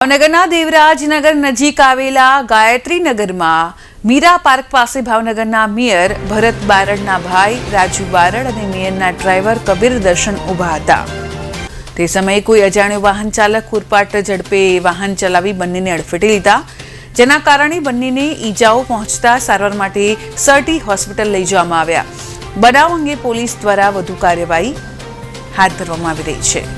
ભાવનગરના દેવરાજનગર નજીક આવેલા ગાયત્રી નગરમાં મીરા પાર્ક પાસે ભાવનગરના મેયર ભરત બારડના ભાઈ રાજુ બારડ અને મેયરના ડ્રાઈવર કબીર દર્શન ઊભા હતા। તે સમયે કોઈ અજાણ્યો વાહન ચાલક પૂરપાટ ઝડપે વાહન ચલાવી બંનેને અડફેટે લીધા, જેના કારણે બંનેને ઈજાઓ પહોંચતા સારવાર માટે સરટી હોસ્પિટલ લઈ જવામાં આવ્યા। બનાવ અંગે પોલીસ દ્વારા વધુ કાર્યવાહી હાથ ધરવામાં આવી રહી છે।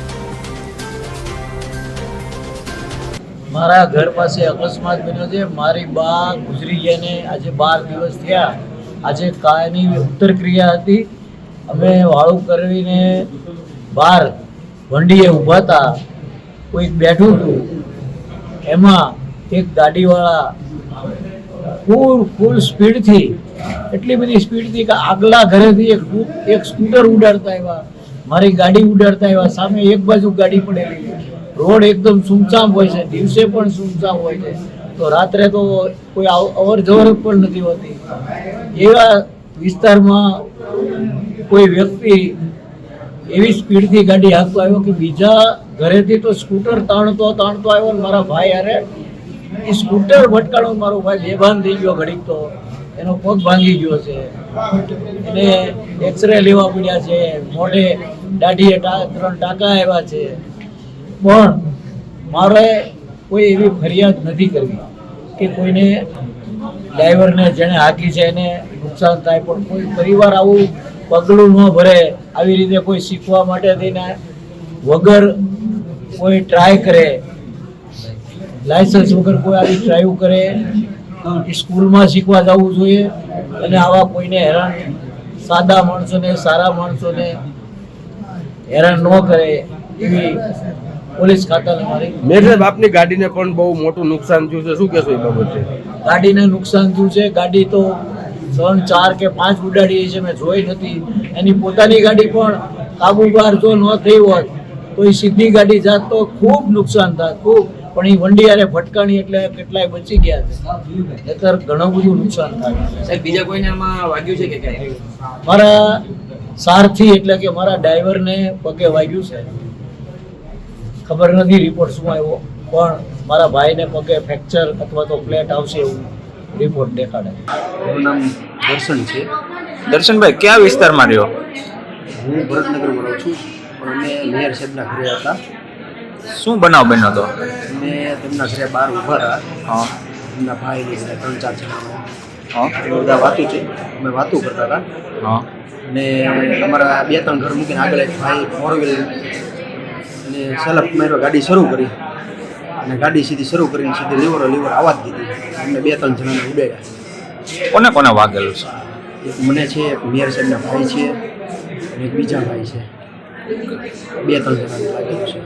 મારા ઘર પાસે અકસ્માત બન્યો છે। મારી બા ગુજરી ગયાને આજે 12 દિવસ થયા। આજે કાયમી ઉત્તર ક્રિયા હતી। અમે વાળું કરીને બહાર વંડીએ ઊભા હતા, કોઈક બેઠું હતું। એમાં એક ગાડીવાળા ફૂલ સ્પીડથી, એટલી બધી સ્પીડથી કે આગલા ઘરેથી એક સ્કૂટર ઉડાડતા આવ્યા, મારી ગાડી ઉડાડતા આવ્યા। સામે એક બાજુ ગાડી પડેલી, રોડ એકદમ સુમસામ હોય છે, દિવસે પણ સુમસામ હોય છે, તો રાત્રે તો કોઈ અવર જવર પણ નથી હોતી। એવા વિસ્તારમાં કોઈ વ્યક્તિ એવી સ્પીડથી ગાડી હાંકતો આવ્યો કે બીજા ઘરેથી તો સ્કૂટર તાણતો આવ્યો ને મારા ભાઈ અરે એ સ્કૂટર ભટકાણો, મારો ભાઈ બેભાન થઈ ગયો, ઘડીક તો એનો પગ ભાંગી ગયો છે, એને એક્સરે લેવા પડ્યા છે, મોઢે દાઢીએ 3 ટાંકા આવ્યા છે। પણ મારે કોઈ એવી ફરિયાદ નથી કરવી કે કોઈને ડ્રાઈવરને જેણે હાકી છે એને નુકસાન થાય, પણ કોઈ પરિવાર આવું પગલું ન ભરે, આવી રીતે કોઈ શીખવા માટે થઈને વગર કોઈ ટ્રાય કરે, લાયસન્સ વગર કોઈ આવી ટ્રાય કરે, સ્કૂલમાં શીખવા જવું જોઈએ અને આવા કોઈને હેરાન, સાદા માણસોને, સારા માણસોને હેરાન ન કરે એવી પોલીસ ખાતાને મારી। મેર સાહેબ, આપની ગાડીને પણ બહુ મોટું નુકસાન થયું છે, શું કહેશો એ બાબતે? ગાડીને નુકસાન થયું છે। ગાડી તો 3, 4 કે 5 ઉડાડી છે, મેં જોઈ નથી। એની પોતાની ગાડી પણ કાબુ બહાર જો ન થઈ હોત તો એ સીધી ગાડી જાત તો ખૂબ નુકસાન થાત, ખૂબ। પણ એ વંડિયારે ભટકાણી એટલે કેટલાય બચી ગયા છે, નહીંતર ઘણું બધું નુકસાન થાય। સાહેબ, બીજા કોઈને આમાં વાગ્યું છે કે કઈ? મારા સારથી એટલે કે મારા ડ્રાઈવરને પગે વાગ્યું છે, ખબર નથી રિપોર્ટ શું આવ્યો, પણ મારા ભાઈને પગે ફ્રેક્ચર અથવા તો પ્લેટ આવશે એવું રિપોર્ટ દેખાડે। મારું નામ દર્શન છે। દર્શનભાઈ, કયા વિસ્તારમાં રહ્યો? હું ભરતનગરમાં રહું છું, પણ અમે મેયર સાહેબના ઘરે હતા। શું બનાવ બન્યો હતો? અમે તેમના ઘરે બહાર ઊભા હતા। હા એમના ભાઈની ઘરે 3-4 જણા હા એ બધા વાતું છે, અમે વાતું કરતા હતા। હા અને અમારા 2-3 ઘર મૂકીને આગળ એક ભાઈ 4 વ્હીલ અને સલપ માર્યો, ગાડી શરૂ કરી અને ગાડી સીધી શરૂ કરીને સીધી લીવર આવાજ દીધી, અમને 2-3 જણાને ઉડાડ્યા। કોને કોને વાગેલું છે? એક મને છે, એક મેયર સાહેબના ભાઈ છે અને એક બીજા ભાઈ છે, 2-3 જણાને લાગેલું છે।